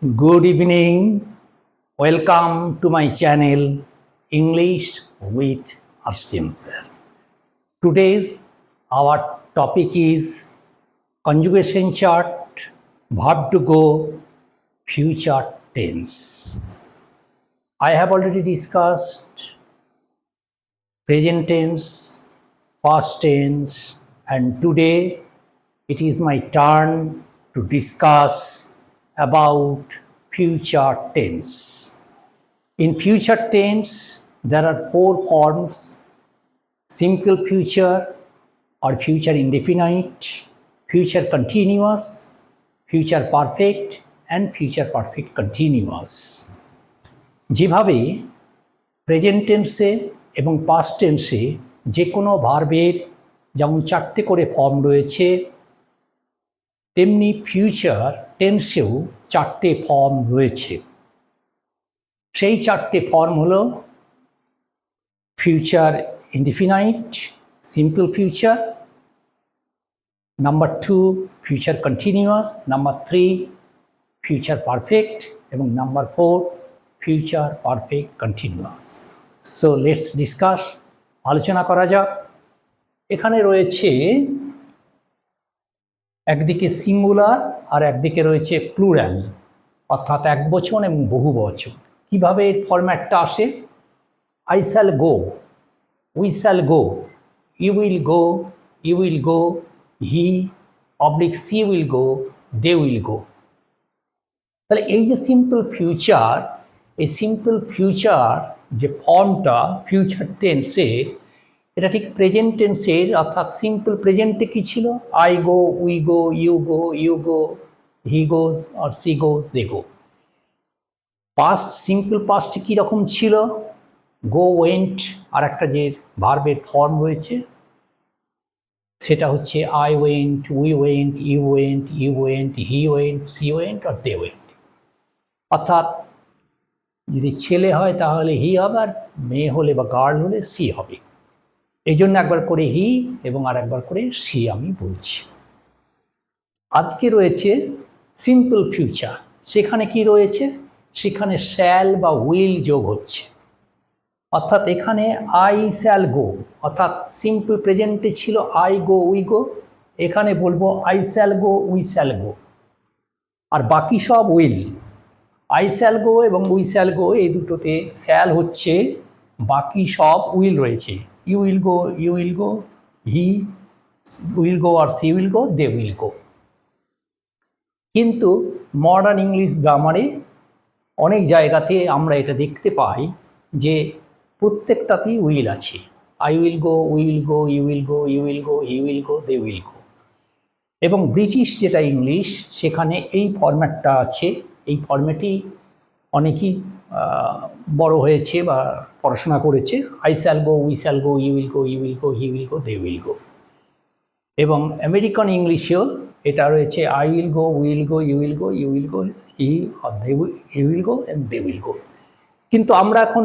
Good evening. Welcome to my channel English with Arshim sir. Today's our topic is conjugation chart, verb to go, future tense. I have already discussed present tense, past tense, and today it is my turn to discuss about future tense. In future tense, there are four forms: simple future or future indefinite, future continuous, future perfect, and future perfect continuous. যেভাবে present টেন্সে এবং past টেন্সে যে কোনো ভার্বের যেমন চারটে করে ফর্ম রয়েছে, তেমনি ফিউচার টেন্সেও চারটে ফর্ম রয়েছে। সেই চারটে ফর্ম হলো future indefinite, simple future, number 2 future continuous, number 3 future perfect এবং number 4 future perfect continuous. So let's discuss, আলোচনা করা যাক। এখানে রয়েছে একদিকে সিঙ্গুলার আর একদিকে রয়েছে প্লুরাল, অর্থাৎ একবচন এবং বহুবচন। কিভাবে এর ফরম্যাটটা আসে? I shall go, we shall go, you will go, you will go, he oblique she will go, they will go. তাহলে এই যে সিম্পল ফিউচার, এই সিম্পল ফিউচার যে ফর্মটা ফিউচার টেন্সে, এটা ঠিক প্রেজেন্ট টেন্সের, অর্থাৎ সিম্পল প্রেজেন্টে কী ছিল? I go, we go, you go, you go, he goes আর she goes, they go. Past, simple পাস্টে কীরকম ছিল? গো, ওয়েন্ট, আর একটা যে ভার্বের ফর্ম রয়েছে সেটা হচ্ছে I went, we went, you went, you went, he went, she went আর দে ওয়েন্ট। অর্থাৎ যদি ছেলে হয় তাহলে হি হবে, আর মেয়ে হলে বা গার্ল হলে সি হবে। এই জন্য একবার করে হি এবং আর একবার করে সি আমি বলছি। আজকে রয়েছে সিম্পল ফিউচার। সেখানে কি রয়েছে? সেখানে শ্যাল বা উইল যোগ হচ্ছে। অর্থাৎ এখানে আই শ্যাল গো, অর্থাৎ সিম্পল প্রেজেন্টে ছিল আই গো, উই গো, এখানে বলবো I shall go, we shall go, আর বাকি সব উইল। আই শ্যাল গো এবং উই শ্যাল গো এই দুটোতে শ্যাল হচ্ছে, বাকি সব উইল রয়েছে। You will go, you will go, he will go আর she will go, they will go. কিন্তু মডার্ন ইংলিশ গ্রামারে অনেক জায়গাতে আমরা এটা দেখতে পাই যে প্রত্যেকটাতেই উইল আছে। I will go, we will go, you will go, you will go, he will go, they will go. এবং ব্রিটিশ যেটা ইংলিশ, সেখানে এই ফরম্যাটটা আছে। এই ফরম্যাটেই অনেকেই বড় হয়েছে বা পড়াশোনা করেছে। I shall go, we shall go, you will go, you will go, he will go, they will go. এবং আমেরিকান ইংলিশেও এটা রয়েছে I will go, will go, you will go, you will go, he আর they will go and they will go. কিন্তু আমরা এখন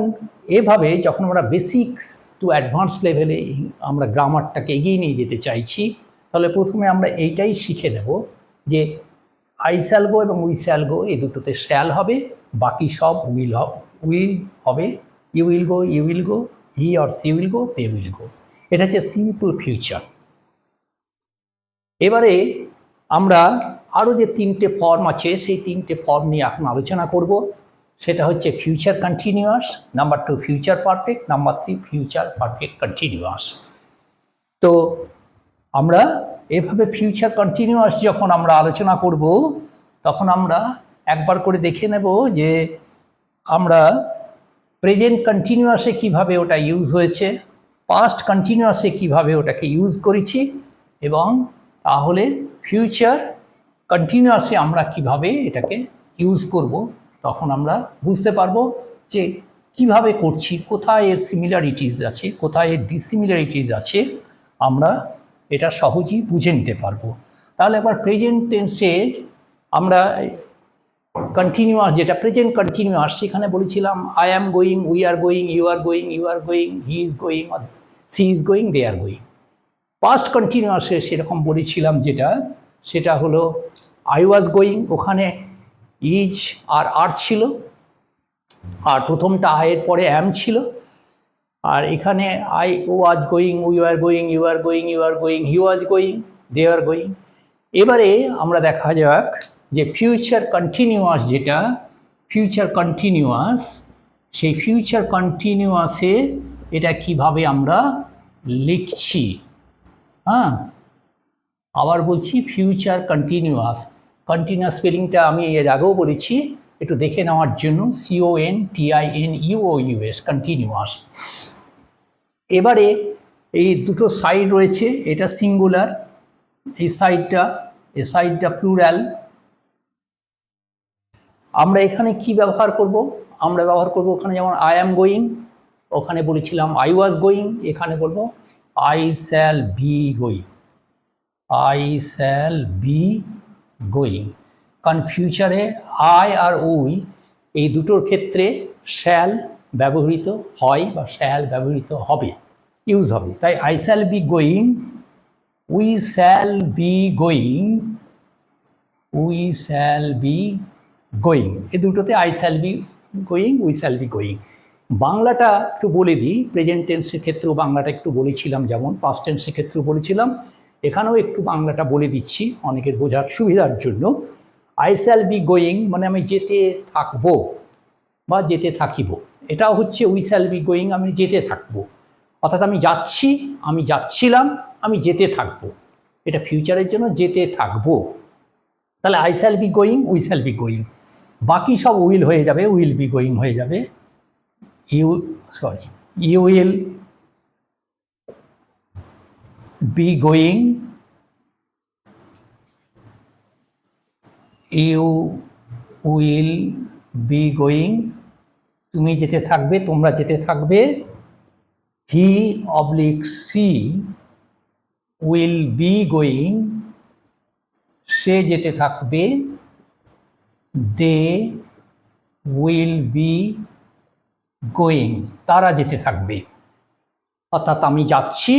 এভাবে যখন আমরা বেসিক্স টু অ্যাডভান্স লেভেলে আমরা গ্রামারটাকে এগিয়ে নিয়ে যেতে চাইছি, তাহলে প্রথমে আমরা এইটাই শিখে নেব যে আই শ্যাল গো এবং উই শ্যাল গো এই দুটোতে শ্যাল হবে, বাকি সব উইল হবে। You will go, you will go, he আর she will go, they will go. এটা হচ্ছে সিম্পল ফিউচার। এবারে আমরা আরও যে তিনটে ফর্ম আছে সেই তিনটে ফর্ম নিয়ে এখন আলোচনা করব। সেটা হচ্ছে future continuous, number 2 future perfect, number 3 future perfect continuous. তো আমরা এভাবে ফিউচার কন্টিনিউয়াস যখন আমরা আলোচনা করব, তখন আমরা একবার করে দেখে নেব যে আমরা প্রেজেন্ট কন্টিনিউয়াসে কীভাবে ওটা ইউজ হয়েছে, পাস্ট কন্টিনিউয়াসে কীভাবে ওটাকে ইউজ করেছি, এবং তাহলে ফিউচার কন্টিনিউয়াসে আমরা কিভাবে এটাকে ইউজ করব, তখন আমরা বুঝতে পারবো যে কিভাবে করছি, কোথায় এর সিমিলারিটিস আছে, কোথায় এর ডিসিমিলারিটিস আছে, আমরা এটা সহজেই বুঝে নিতে পারবো। তাহলে একবার প্রেজেন্ট টেন্সে আমরা কন্টিনিউয়াস, যেটা প্রেজেন্ট কন্টিনিউয়াস, সেখানে বলেছিলাম I am going, we are going, you are going, you are going, he is going, she is going, they are going. Past কন্টিনিউয়াসে সেরকম বলেছিলাম যেটা, সেটা হলো আই ওয়াজ গোয়িং, ওখানে ইজ আর ছিল, আর প্রথমটা আয়ের পরে অ্যাম ছিল, আর এখানে I was going, we are going, you are going, you are going, he was going, they are going. এবারে আমরা দেখা যাক যে ফিউচার কন্টিনিউয়াস, যেটা ফিউচার কন্টিনিউয়াস, সেই ফিউচার কন্টিনিউয়াসে এটা কিভাবে আমরা লিখছি। হ্যাঁ, আবার বলছি ফিউচার কন্টিনিউয়াস। কন্টিনিউয়াস স্পেলিংটা আমি এর আগেও বলেছি, একটু দেখে নেওয়ার জন্য, CONTINUOUS, কন্টিনিউয়াস। এবারে এই দুটো সাইড রয়েছে, এটা সিঙ্গুলার, এই সাইডটা প্লুরাল। আমরা এখানে কি ব্যবহার করব? আমরা ব্যবহার করব ওখানে যেমন আই অ্যাম গোয়িং, ওখানে বলেছিলাম আই ওয়াজ গোয়িং, এখানে বলবো I shall be going, I shall be going. কারণ ফিউচারে আই আর উই এই দুটোর ক্ষেত্রে শ্যাল ব্যবহৃত হয় বা শ্যাল ব্যবহৃত হবে, ইউজ হবে। তাই I shall be going, we shall be going, we shall be going, এই দুটোতে I shall be going, we shall be going. বাংলাটা একটু বলে দিই, প্রেজেন্ট টেন্সের ক্ষেত্রেও বাংলাটা একটু বলেছিলাম, যেমন পাস্ট টেন্সের ক্ষেত্রেও বলেছিলাম, এখানেও একটু বাংলাটা বলে দিচ্ছি অনেকের বোঝার সুবিধার জন্য। আই শ্যাল বি গোয়িং মানে আমি যেতে থাকবো বা যেতে থাকিব, এটাও হচ্ছে উই শ্যাল বি গোয়িং, আমি যেতে থাকবো, অর্থাৎ আমি যাচ্ছি, আমি যাচ্ছিলাম, আমি যেতে থাকবো, এটা ফিউচারের জন্য যেতে থাকবো। তাহলে I shall be going, we shall be going, বাকি সব উইল হয়ে যাবে, উইল বি গোয়িং হয়ে যাবে, you will be going, you will be going, তুমি যেতে থাকবে, তোমরা যেতে থাকবে, he oblique she will be going, সে যেতে থাকবে, দে উইল বি গোয়িং, তারা যেতে থাকবে। অর্থাৎ আমি যাচ্ছি,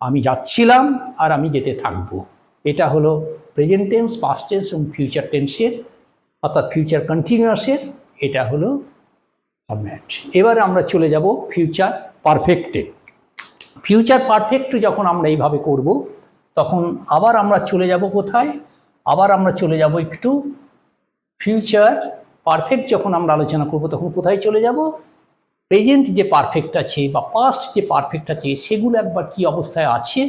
আমি যাচ্ছিলাম, আর আমি যেতে থাকবো। এটা হলো প্রেজেন্ট টেন্স, পাস্ট টেন্স এবং ফিউচার টেন্সের, অর্থাৎ ফিউচার কন্টিনিউয়াসের এটা হলো ফরম্যাট। এবারে আমরা চলে যাব ফিউচার পারফেক্টে। ফিউচার পারফেক্ট যখন আমরা এইভাবে করব, তখন আবার আমরা চলে যাব কোথায়? আবার আমরা চলে যাব একটু ফিউচার পারফেক্ট যখন আমরা আলোচনা করব, তখন কোথায় চলে যাব? প্রেজেন্ট যে পারফেক্ট আছে বা পাস্ট যে পারফেক্ট আছে, সেগুলো একবার কি অবস্থায় আছে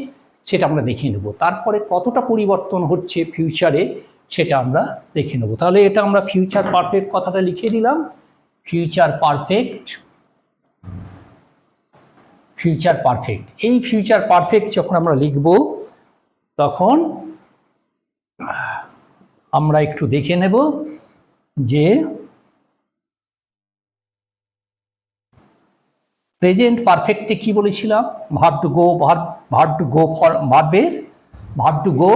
সেটা আমরা দেখে নেব। তারপরে কতটা পরিবর্তন হচ্ছে ফিউচারে সেটা আমরা দেখে নেব। তাহলে এটা আমরা ফিউচার পারফেক্ট কথাটা লিখে দিলাম, ফিউচার পারফেক্ট, ফিউচার পারফেক্ট। এই ফিউচার পারফেক্ট যখন আমরা লিখব, তখন আমরা একটু দেখে নেব যে প্রেজেন্ট পারফেক্টে কি বলেছিলাম? Verb to go, verb to go for ভার্বের ভার্ব টু গো।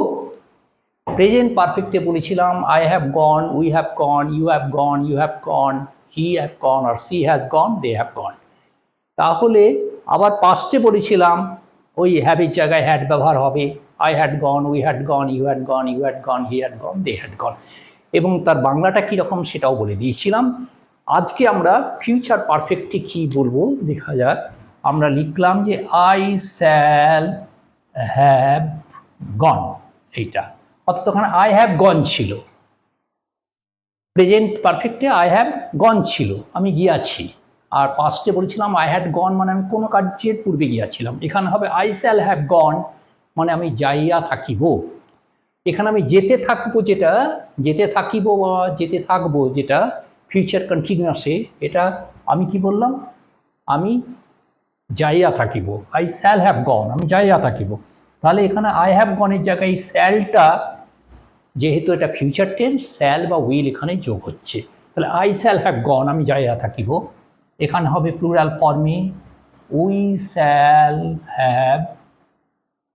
প্রেজেন্ট পারফেক্টে বলেছিলাম I have gone, we have gone, you have gone, you have gone, he have gone, আর she has gone, they have gone. তাহলে আবার পাস্টে বলেছিলাম ওই হ্যাভের জায়গায় had ব্যবহার হবে, I had gone, we had gone, you had gone, you had gone, he had gone, they had gone, এবং তার বাংলাটা কীরকম সেটাও বলে দিয়েছিলাম। আজকে আমরা ফিউচার পারফেক্টে কী বলবো দেখা যাক। আমরা লিখলাম যে আই শ্যাল হ্যাভ গন, এইটা, অর্থাৎ ওখানে আই হ্যাভ গন ছিল। প্রেজেন্ট পারফেক্টে আই হ্যাভ গন ছিল, আমি গিয়াছি। আর পাস্টে বলেছিলাম আই হ্যাড গন মানে আমি কোনো কার্যের পূর্বে গিয়াছিলাম। এখানে হবে আই শ্যাল হ্যাভ গন মানে আমি যাইয়া থাকিব। এখানে আমি যেতে থাকবো, যেটা যেতে থাকিব বা যেতে থাকবো, যেটা ফিউচার কন্টিনিউয়াসে, এটা আমি কি বললাম? আমি যাইয়া থাকিব, আই শ্যাল হ্যাভ গন, আমি যাইয়া থাকিব। তাহলে এখানে আই হ্যাভ গনের জায়গায় শ্যালটা, যেহেতু এটা ফিউচার টেন্স, শ্যাল বা উইল এখানে যোগ হচ্ছে। তাহলে আই শ্যাল হ্যাভ গন, আমি যাইয়া থাকিব। এখানে হবে প্লুরাল ফর্মে উই শ্যাল হ্যাভ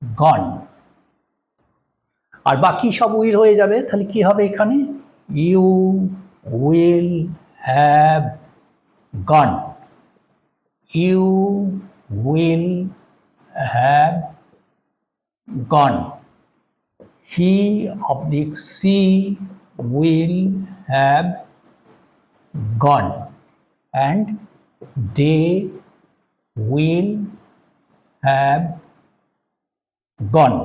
গন, আর বাকি সব উইল হয়ে যাবে। তাহলে কি হবে এখানে? You will have gone, you will have gone, he oblique she will have gone and they will have gone।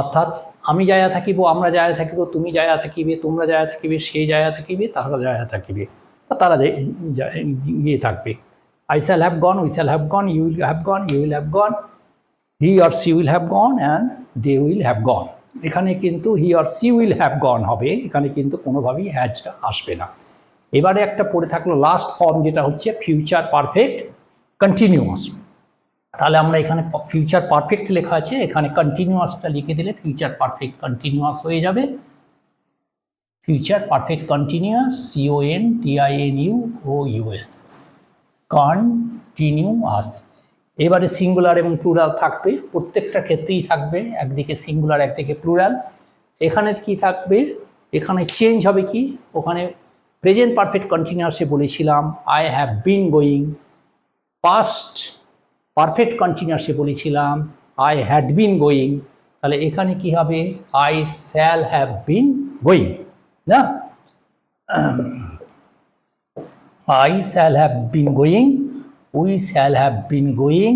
অর্থাৎ আমি যায়া থাকিব, আমরা যায়া থাকিব, তুমি যায়া থাকিবে, তোমরা যায়া থাকিবে, সে যায়া থাকিবে, তারা যায়া থাকিবে, বা তারা গিয়ে থাকবে। I shall have gone, we shall have gone, you will have gone, you will have gone, he or she will have gone and they will have gone। এখানে কিন্তু he or she will have gone হবে, এখানে কিন্তু কোনোভাবেই হ্যাজটা আসবে না। এবারে একটা পড়ে থাকলো লাস্ট ফর্ম, যেটা হচ্ছে ফিউচার পারফেক্ট কন্টিনিউয়াস। তাহলে আমরা এখানে ফিউচার পারফেক্ট লেখা আছে, এখানে কন্টিনিউয়াসটা লিখে দিলে ফিউচার পারফেক্ট কন্টিনিউয়াস হয়ে যাবে। Future perfect continuous, CONTINUOUS, continuous. এবারে সিঙ্গুলার এবং প্লুরাল থাকবে, প্রত্যেকটা ক্ষেত্রেই থাকবে, একদিকে সিঙ্গুলার একদিকে প্লুরাল। এখানে কি থাকবে, এখানে চেঞ্জ হবে কি, ওখানে প্রেজেন্ট পারফেক্ট কন্টিনিউয়াসে বলেছিলাম I have been going, past perfect কন্টিনিউয়াসে বলেছিলাম আই হ্যাড বিন গোয়িং, তাহলে এখানে কি হবে, I shall have been going না, I shall have been going, we shall have been going,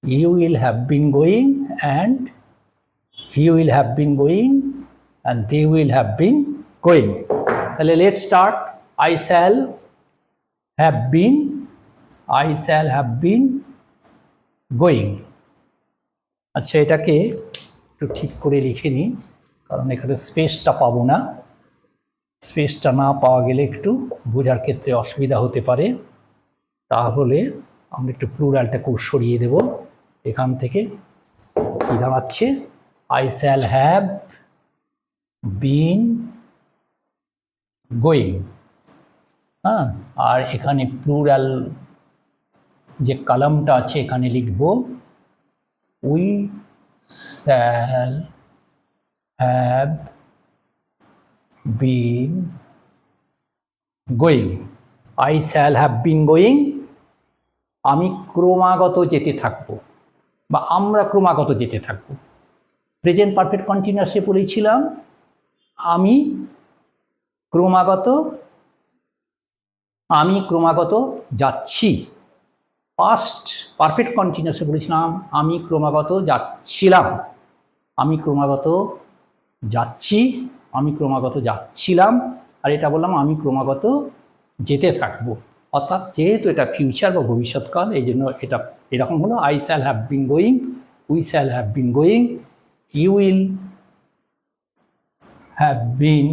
you will have been going, and he will have been going, and they will have been going। তাহলে let's start। I shall have been, I shall have been going। আচ্ছা, এটাকে একটু ঠিক করে লিখে নিই, কারণ এখানে স্পেসটা পাবো না, স্পেসটা না পাওয়া গেলে একটু বোঝার ক্ষেত্রে অসুবিধা হতে পারে। তাহলে আমরা একটু প্লুরালটাকে সরিয়ে দেব এখান থেকে। কী দাঁড়াচ্ছে, I shall have been going, হ্যাঁ, আর এখানে প্লুরাল যে কলামটা আছে এখানে লিখব we shall have been going, I shall have been going, আমি ক্রমাগত যেতে থাকব বা আমরা ক্রমাগত যেতে থাকব। প্রেজেন্ট পারফেক্ট কন্টিনিউয়াসে বলেছিলাম আমি ক্রমাগত যাচ্ছি। পাস্ট পারফেক্ট কন্টিনিউয়াসে বলেছিলাম আমি ক্রমাগত যাচ্ছিলাম, আমি ক্রমাগত যাচ্ছি, আমি ক্রমাগত যাচ্ছিলাম, আর এটা বললাম আমি ক্রমাগত যেতে থাকব। অর্থাৎ যেহেতু এটা ফিউচার বা ভবিষ্যৎকাল, এই জন্য এটা এরকম হলো I shall have been going, we shall have been going, you will have been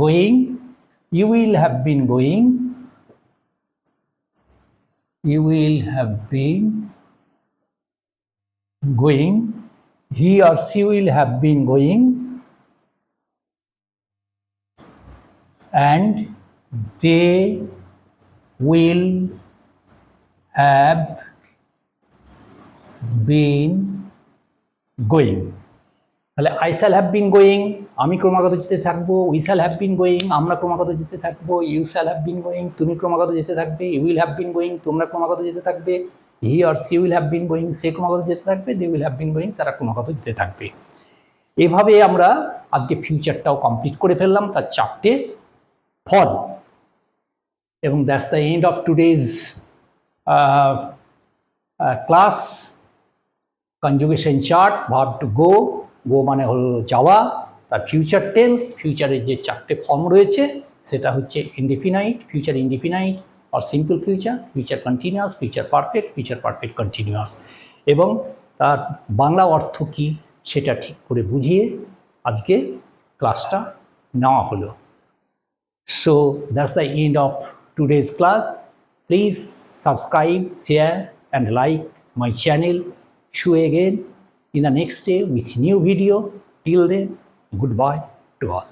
going, you will have been going, you will have been going, he or she will have been going, and they will have been going। তাহলে I shall have been going, আমি ক্রমাগত যেতে থাকবো, we shall have been going, আমরা ক্রমাগত যেতে থাকবো, you shall have been going, তুমি ক্রমাগত যেতে থাকবে, you will have been going, তোমরা ক্রমাগত যেতে থাকবে, he or she will have been going, সে ক্রমাগত যেতে থাকবে, they will have been going, তারা ক্রমাগত যেতে থাকবে। এভাবে আমরা আজকে ফিউচারটাও কমপ্লিট করে ফেললাম, তার 4টে ফর্ম। এবং that's the end of today's class. Conjugation chart, verb to go, go মানে হল যাওয়া, তার ফিউচার টেন্স, ফিউচারের যে 4টে ফর্ম রয়েছে সেটা হচ্ছে ইনডিফিনাইট, ফিউচার ইনডিফিনাইট আর simple future, future continuous, future perfect continuous, এবং তার বাংলা অর্থ কী সেটা ঠিক করে বুঝিয়ে আজকে ক্লাসটা নেওয়া হলো। So that's the end of today's class. Please subscribe, share and like my channel. See you again in the next day with new video. Till then, goodbye to all.